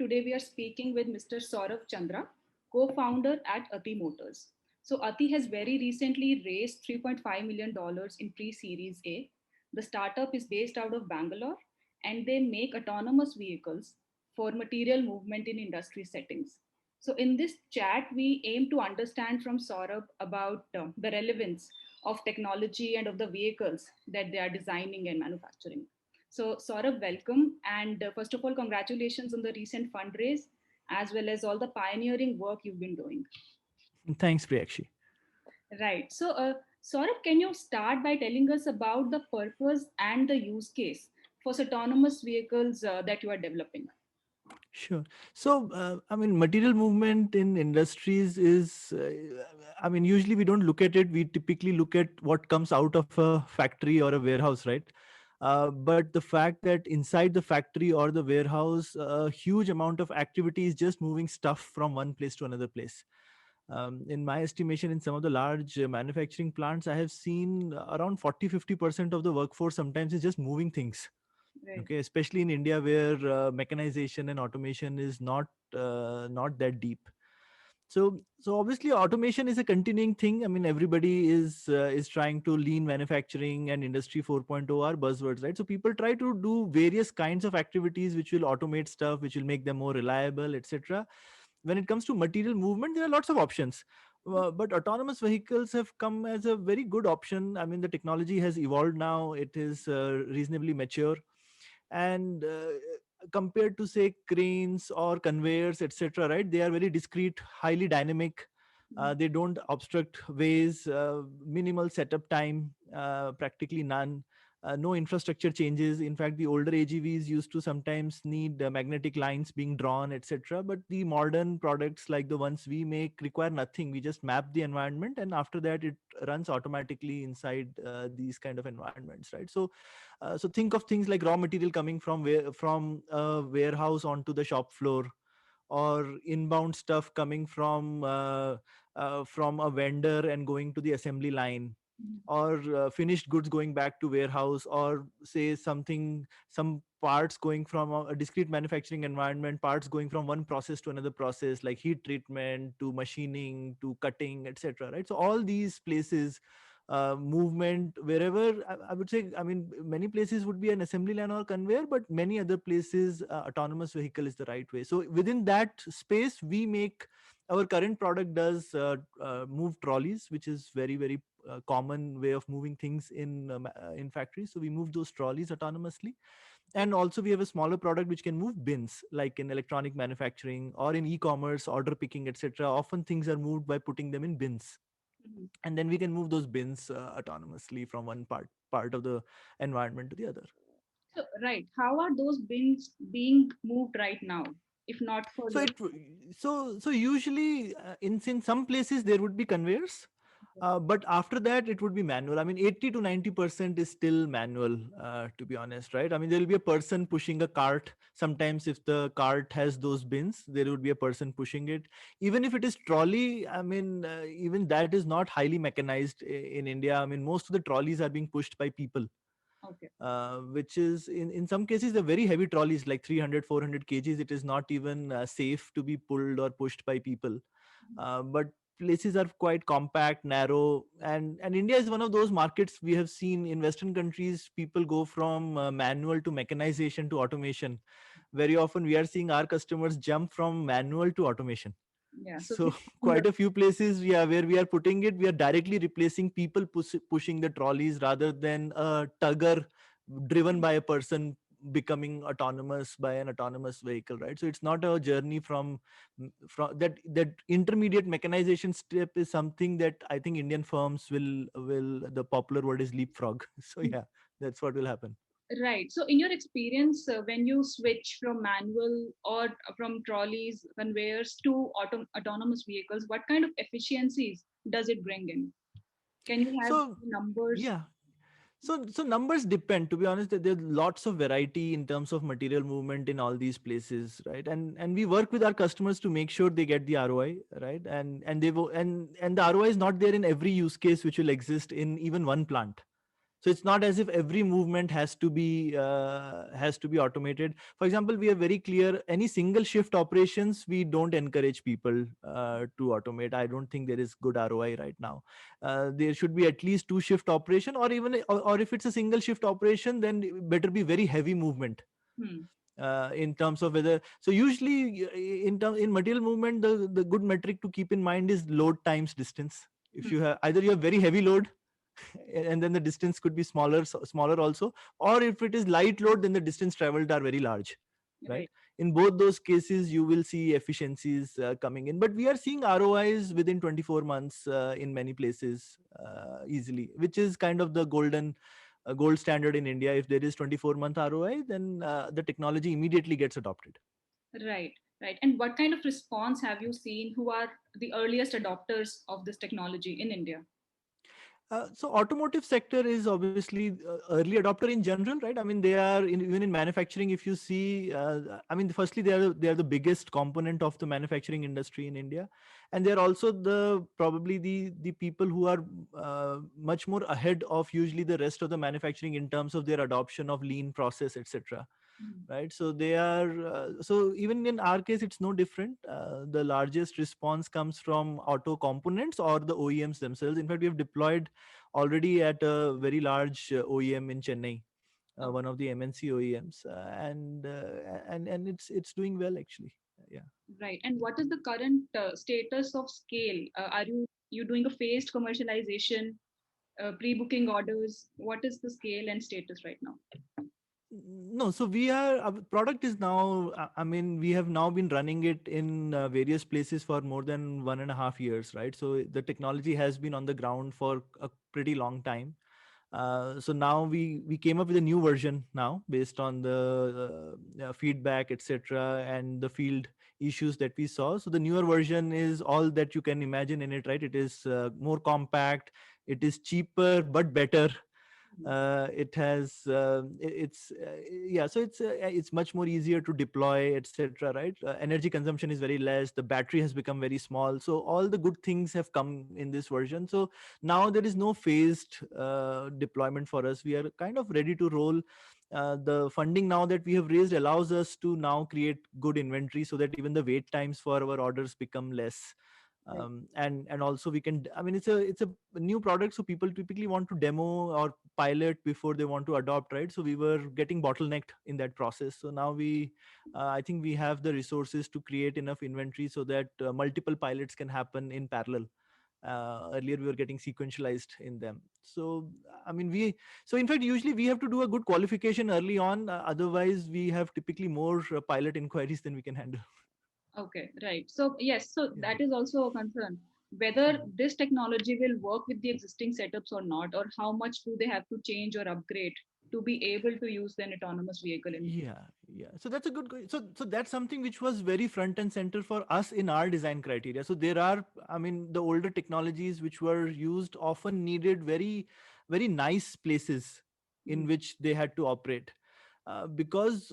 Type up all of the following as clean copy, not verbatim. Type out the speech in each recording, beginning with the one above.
Today we are speaking with Mr. Saurabh Chandra, co-founder at Ati Motors. So Ati has very recently raised $3.5 million in pre-series A. The startup is based out of Bangalore and they make autonomous vehicles for material movement in industry settings. So in this chat, we aim to understand from Saurabh about the relevance of technology and of the vehicles that they are designing and manufacturing. So, Saurabh, welcome. And first of all, congratulations on the recent fundraise, as well as all the pioneering work you've been doing. Thanks, Priyakshi. Right. So, Saurabh, can you start by telling us about the purpose and the use case for autonomous vehicles that you are developing? Sure. So, material movement in industries is, usually we don't look at it. We typically look at what comes out of a factory or a warehouse, right? But the fact that inside the factory or the warehouse, a huge amount of activity is just moving stuff from one place to another place. In my estimation, in some of the large manufacturing plants, I have seen around 40-50% of the workforce sometimes is just moving things. Right. Okay, especially in India where mechanization and automation is not that deep. So obviously automation is a continuing thing. I mean, everybody is trying to lean manufacturing, and industry 4.0 are buzzwords, right? So people try to do various kinds of activities which will automate stuff, which will make them more reliable, etc. When it comes to material movement, there are lots of options. But autonomous vehicles have come as a very good option. I mean, the technology has evolved now. It is reasonably mature, and compared to say cranes or conveyors, etc., right, they are very discrete, highly dynamic. They don't obstruct ways, minimal setup time, practically none. No infrastructure changes. In fact, the older AGVs used to sometimes need magnetic lines being drawn, etc., but the modern products like the ones we make require nothing. We just map the environment, and after that it runs automatically inside these kind of environments, right? So think of things like raw material coming from a warehouse onto the shop floor, or inbound stuff coming from a vendor and going to the assembly line, or finished goods going back to warehouse, or say some parts going from a discrete manufacturing environment, parts going from one process to another process, like heat treatment to machining to cutting, etc., right? So all these places, movement wherever, I would say, I mean, many places would be an assembly line or conveyor, but many other places autonomous vehicle is the right way. So within that space, we make, our current product does move trolleys, which is very common way of moving things in factories. So we move those trolleys autonomously. And also we have a smaller product which can move bins, like in electronic manufacturing or in e-commerce, order picking, etc. Often things are moved by putting them in bins, Mhm. and then we can move those bins autonomously from one part of the environment to the other. So, right, how are those bins being moved right now, if not for So your? usually in some places there would be conveyors, but after that it would be manual. I mean, 80 to 90% is still manual, to be honest, right? I mean, there will be a person pushing a cart. Sometimes if the cart has those bins, there would be a person pushing it. Even if it is trolley, I mean, even that is not highly mechanized in India. I mean, most of the trolleys are being pushed by people, Okay. which is in some cases the very heavy trolleys like 300-400 kgs. It is not even safe to be pulled or pushed by people. But places are quite compact, narrow, and India is one of those markets. We have seen in Western countries people go from manual to mechanization to automation. Very often we are seeing our customers jump from manual to automation. Yeah. So, So quite a few places, yeah, where we are putting it, we are directly replacing people pushing the trolleys rather than a tugger driven by a person becoming autonomous by an autonomous vehicle, right? So it's not a journey from that intermediate mechanization step is something that I think Indian firms will the popular word is leapfrog. So yeah, that's what will happen. right. So, in your experience, when you switch from manual or from trolleys, conveyors to autonomous vehicles, what kind of efficiencies does it bring in? Can you have So numbers? yeah, so numbers depend. To be honest, there's lots of variety in terms of material movement in all these places, right? And we work with our customers to make sure they get the ROI, right? And the ROI is not there in every use case which will exist in even one plant. So it's not as if every movement has to be automated. For example, we are very clear, any single shift operations we don't encourage people to automate. I don't think there is good ROI right now. There should be at least two shift operation, or even or if it's a single shift operation, then it better be very heavy movement. Hmm. In terms of whether, so usually in material movement, the good metric to keep in mind is load times distance. If Hmm. you have, either you have very heavy load and then the distance could be smaller also, or if it is light load, then the distance traveled are very large, right? Right. In both those cases you will see efficiencies coming in, but we are seeing ROIs within 24 months in many places easily, which is kind of the gold standard in India. If there is 24-month ROI, then the technology immediately gets adopted. Right. Right. And what kind of response have you seen? Who are the earliest adopters of this technology in India? So automotive sector is obviously early adopter in general, right? I mean, they are even in manufacturing. If you see, I mean, firstly, they are the biggest component of the manufacturing industry in India, and they're also probably the people who are much more ahead of usually the rest of the manufacturing in terms of their adoption of lean process, etc. Hmm. Right, so they are so even in our case it's no different. The largest response comes from auto components or the OEMs themselves. In fact, we have deployed already at a very large OEM in Chennai, Oh, one of the MNC OEMs, and it's doing well actually. Yeah. right. And what is the current status of scale? Are you doing a phased commercialization, pre-booking orders? What is the scale and status right now? No, so our product is now, I mean, we have now been running it in various places for more than 1.5 years, right? So the technology has been on the ground for a pretty long time. So now we came up with a new version now based on the feedback, etc., and the field issues that we saw. So the newer version is all that you can imagine in it, right? It is more compact, it is cheaper but better. It has it's yeah, so it's much more easier to deploy, etc., right? Energy consumption is very less, the battery has become very small, so all the good things have come in this version. So now there is no phased deployment for us. We are kind of ready to roll. The funding now that we have raised allows us to now create good inventory so that even the wait times for our orders become less. Right. And also we can, I mean, it's a new product, so people typically want to demo or pilot before they want to adopt, right? So we were getting bottlenecked in that process. So now I think we have the resources to create enough inventory so that multiple pilots can happen in parallel. Earlier we were getting sequentialized in them. So I mean, so in fact usually we have to do a good qualification early on, otherwise we have typically more pilot inquiries than we can handle. Okay, right. So yes, so Yeah. that is also a concern. Whether Mhm. this technology will work with the existing setups or not, or how much do they have to change or upgrade to be able to use an autonomous vehicle in. Yeah. So that's a so that's something which was very front and center for us in our design criteria. So there are, I mean, the older technologies which were used often needed very nice places in Mm. which they had to operate. Because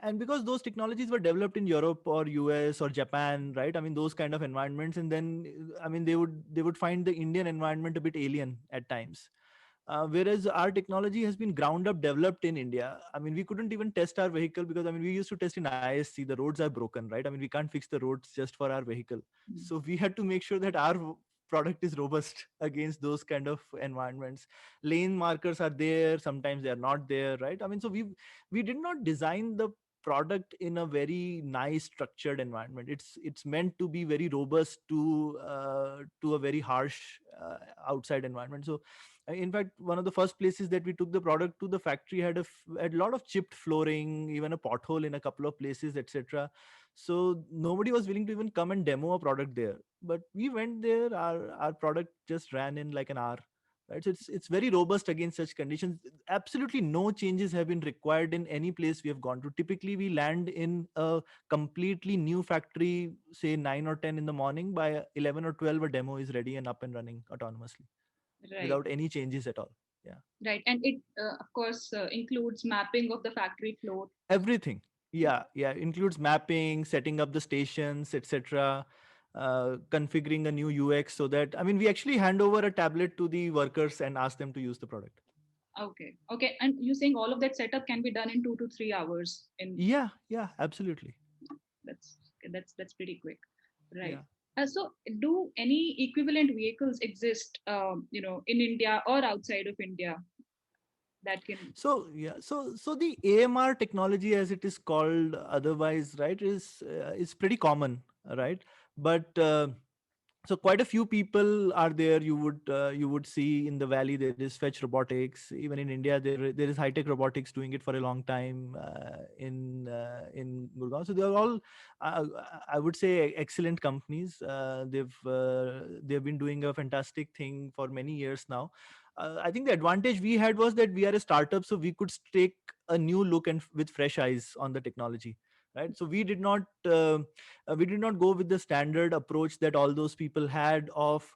and because those technologies were developed in Europe or US or Japan, right? I mean, those kind of environments, and then I mean they would find the Indian environment a bit alien at times. Whereas our technology has been ground up developed in India. I mean, we couldn't even test our vehicle because, I mean, we used to test in ISC. The roads are broken, right? I mean, we can't fix the roads just for our vehicle. Mm. So we had to make sure that our product is robust against those kind of environments. Lane markers are there, sometimes they are not there, right? I mean, so we did not design the product in a very nice structured environment. It's meant to be very robust to a very harsh outside environment. So in fact, one of the first places that we took the product to, the factory had a lot of chipped flooring, even a pothole in a couple of places, etc. So nobody was willing to even come and demo a product there. But we went there, our product just ran in like an hour. Right, so it's very robust against such conditions. Absolutely no changes have been required in any place we have gone to. Typically, we land in a completely new factory, say 9 or 10 in the morning. By 11 or 12, a demo is ready and up and running autonomously Right, without any changes at all. Yeah, right. And it, of course, includes mapping of the factory floor. everything. Yeah, includes mapping, setting up the stations, etc. Configuring a new UX so that, I mean, we actually hand over a tablet to the workers and ask them to use the product. Okay. Okay. And you're saying all of that setup can be done in 2 to 3 hours. In Yeah, absolutely. that's pretty quick, right? Yeah. So, do any equivalent vehicles exist, in India or outside of India that can? So the AMR technology, as it is called otherwise, right, is pretty common, right? But so quite a few people are there. You would see in the valley there is Fetch Robotics. Even in India, there is High Tech Robotics doing it for a long time in Gurgaon. So they are all, uh, I would say, excellent companies. They've been doing a fantastic thing for many years now. I think the advantage we had was that we are a startup, so we could take a new look and with fresh eyes on the technology, right? So we did not go with the standard approach that all those people had of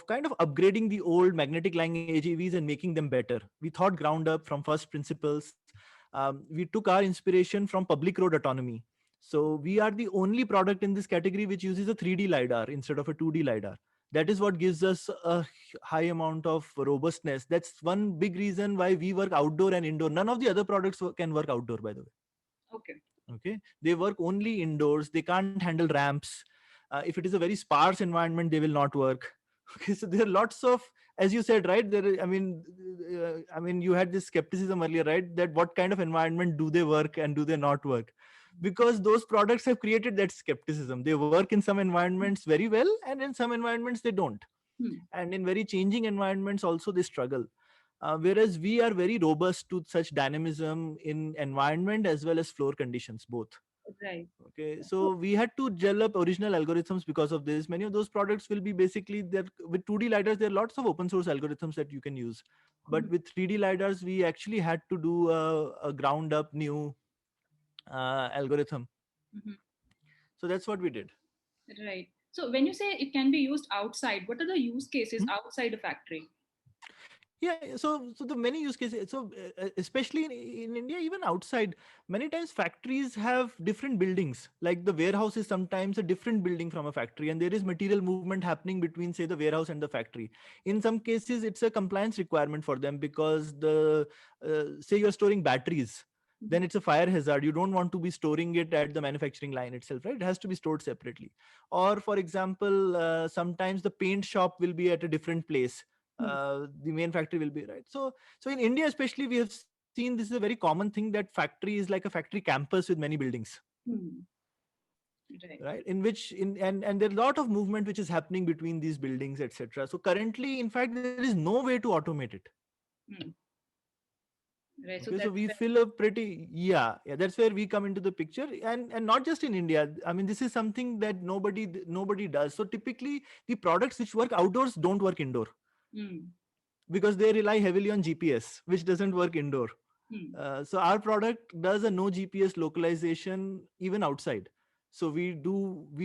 kind of upgrading the old magnetic line AGVs and making them better. We thought ground up from first principles. We took our inspiration from public road autonomy. So we are the only product in this category which uses a 3D lidar instead of a 2D lidar. That is what gives us a high amount of robustness. That's one big reason why we work outdoor and indoor. None of the other products can work outdoor, by the way. Okay. Okay, they work only indoors. They can't handle ramps. If it is a very sparse environment, they will not work. Okay, so there are lots of, as you said, right there, I mean, you had this skepticism earlier, right, that what kind of environment do they work and do they not work, because those products have created that skepticism. They work in some environments very well, and in some environments they don't, Hmm. and in very changing environments also they struggle. Whereas we are very robust to such dynamism in environment as well as floor conditions both. Right. Okay, so So, we had to develop original algorithms because of this. Many of those products will be basically there with 2D lidars. There are lots of open source algorithms that you can use, but mhm, with 3D lidars we actually had to do a ground up new algorithm. mhm, So that's what we did. right. So, when you say it can be used outside, what are the use cases Hmm? outside a factory? So the many use cases. So especially in India, even outside, many times factories have different buildings. Like the warehouse is sometimes a different building from a factory, and there is material movement happening between, say, the warehouse and the factory. In some cases, it's a compliance requirement for them because the say you're storing batteries. Then Mhm, it's a fire hazard. You don't want to be storing it at the manufacturing line itself, right? It has to be stored separately. Or, for example, sometimes the paint shop will be at a different place. hmm, The main factory will be, right. So in India especially, we have seen this is a very common thing, that factory is like a factory campus with many buildings, hmm, right. right, in which in and there are a lot of movement which is happening between these buildings, etc. So currently, in fact, there is no way to automate it. Hmm, right. So Okay, so that's we where. fill a pretty, yeah, that's where we come into the picture. And not just in India, I mean, this is something that nobody does. So typically the products which work outdoors don't work indoor, Hmm, because they rely heavily on GPS, which doesn't work indoor. hmm, So our product does a no GPS localization even outside. So we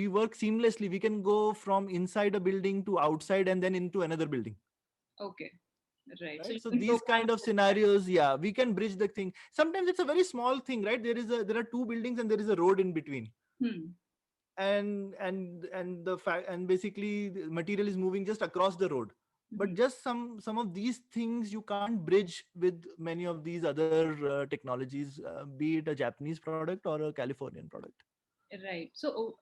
work seamlessly. We can go from inside a building to outside and then into another building. okay. Right. So Right. you So can these program kind of for that. scenarios, yeah, we can bridge the thing. Sometimes it's a very small thing, right? There are two buildings and there is a road in between, Hmm, and the fact, and basically the material is moving just across the road. But mhm. just some of these things you can't bridge with many of these other technologies, be it a Japanese product or a Californian product. Right. So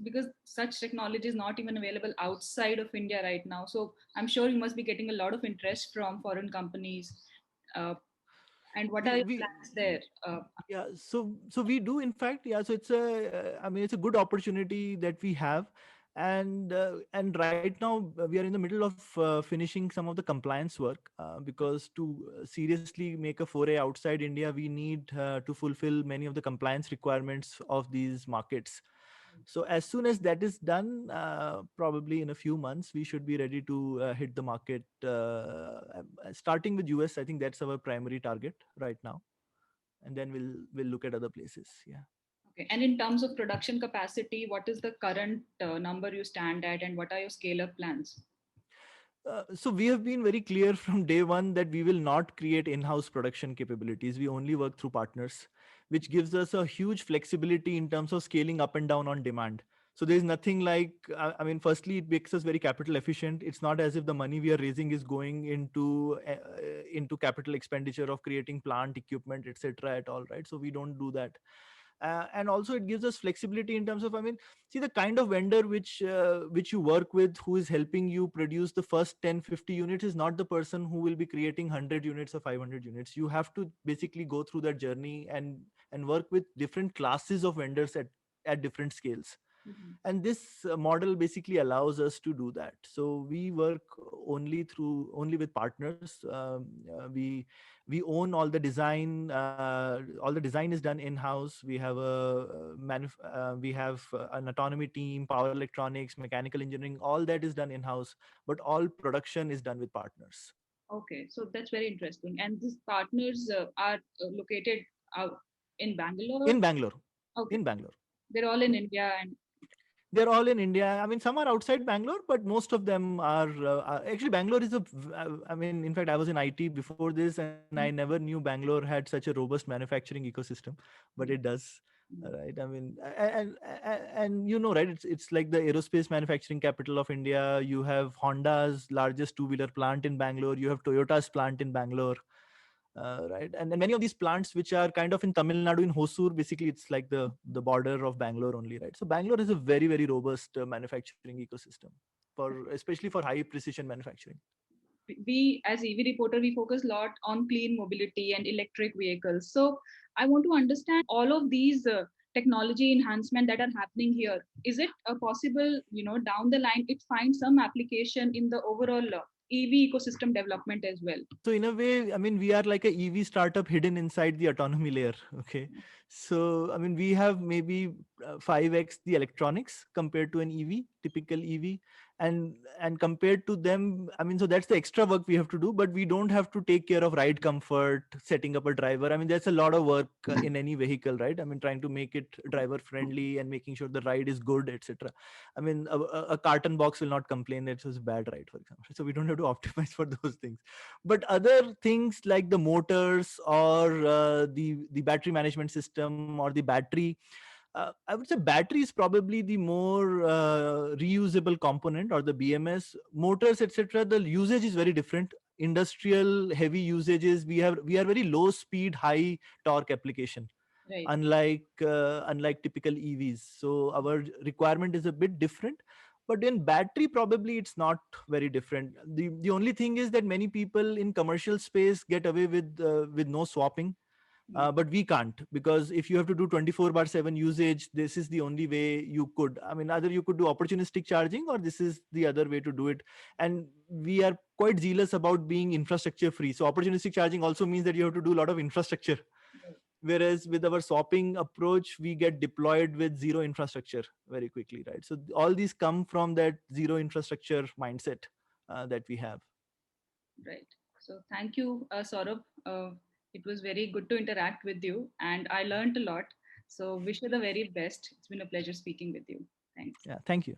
because such technology is not even available outside of India right now, so I'm sure you must be getting a lot of interest from foreign companies. Uh, and what are your We plans there? Yeah, so we do, in fact, yeah. So it's I mean, it's a good opportunity that we have, and right now we are in the middle of finishing some of the compliance work, because to seriously make a foray outside India, we need to fulfill many of the compliance requirements of these markets. So as soon as that is done, probably in a few months, we should be ready to hit the market. Starting with US, I think that's our primary target right now, and then we'll look at other places. Yeah. Okay. And in terms of production capacity, what is the current number you stand at, and what are your scale up plans? So we have been very clear from day one that we will not create in-house production capabilities. We only work through partners, which gives us a huge flexibility in terms of scaling up and down on demand. So there is nothing like, I mean, firstly, it makes us very capital efficient. It's not as if the money we are raising is going into capital expenditure of creating plant equipment, etc. at all, right? So we don't do that. And also it gives us flexibility in terms of, I mean, see, the kind of vendor which you work with, who is helping you produce the first 10-50 units, is not the person who will be creating 100 units or 500 units. You have to basically go through that journey and work with different classes of vendors at different scales. Mhm. And this model basically allows us to do that. So we work only with partners. We own all the design. All the design is done in house. We have we have an autonomy team, power electronics, mechanical engineering. All that is done in house, but all production is done with partners Okay, so that's very interesting. And these partners are located out in Bangalore. in Bangalore. Okay, In Bangalore. they're all in India, and They're all in India. I mean, some are outside Bangalore, but most of them are actually, Bangalore is I mean, in fact, I was in IT before this, and I mm, never knew Bangalore had such a robust manufacturing ecosystem, but it mm, does. mm. Right. I mean, and you know, right? It's like the aerospace manufacturing capital of India. You have Honda's largest two-wheeler plant in Bangalore. You have Toyota's plant in Bangalore. Right, and many of these plants which are kind of in Tamil Nadu, in Hosur, basically it's like the border of Bangalore only, right? So Bangalore is a very, very robust manufacturing ecosystem, for especially for high precision manufacturing. We as EV reporter, we focus a lot on clean mobility and electric vehicles. So I want to understand all of these technology enhancement that are happening here. Is it possible, down the line, it finds some application in the overall EV ecosystem development as well? So in a way, I mean, we are like a EV startup hidden inside the autonomy layer. Okay, so I mean, we have maybe 5x the electronics compared to an EV, typical EV, and compared to them, I mean, so that's the extra work we have to do. But we don't have to take care of ride comfort, setting up a driver. I mean, that's a lot of work in any vehicle, right? I mean, trying to make it driver friendly and making sure the ride is good, etc. I mean, a carton box will not complain that it was a bad ride, for example. So we don't have to optimize for those things. But other things like the motors or the battery management system or the battery, I would say battery is probably the more reusable component, or the BMS. Motors, etc., the usage is very different. Industrial heavy usages, we are very low speed, high torque application, Right. unlike typical EVs. So our requirement is a bit different. But in battery, probably it's not very different. The only thing is that many people in commercial space get away with no swapping. Mm. But we can't, because if you have to do 24/7 usage, this is the only way you could. I mean, either you could do opportunistic charging, or this is the other way to do it. And we are quite zealous about being infrastructure free. So opportunistic charging also means that you have to do a lot of infrastructure. Right. Whereas with our swapping approach, we get deployed with zero infrastructure very quickly, right? So all these come from that zero infrastructure mindset that we have. Right. So thank you, Saurabh. It was very good to interact with you, and I learned a lot. So wish you the very best. It's been a pleasure speaking with you. Thanks. Yeah, thank you.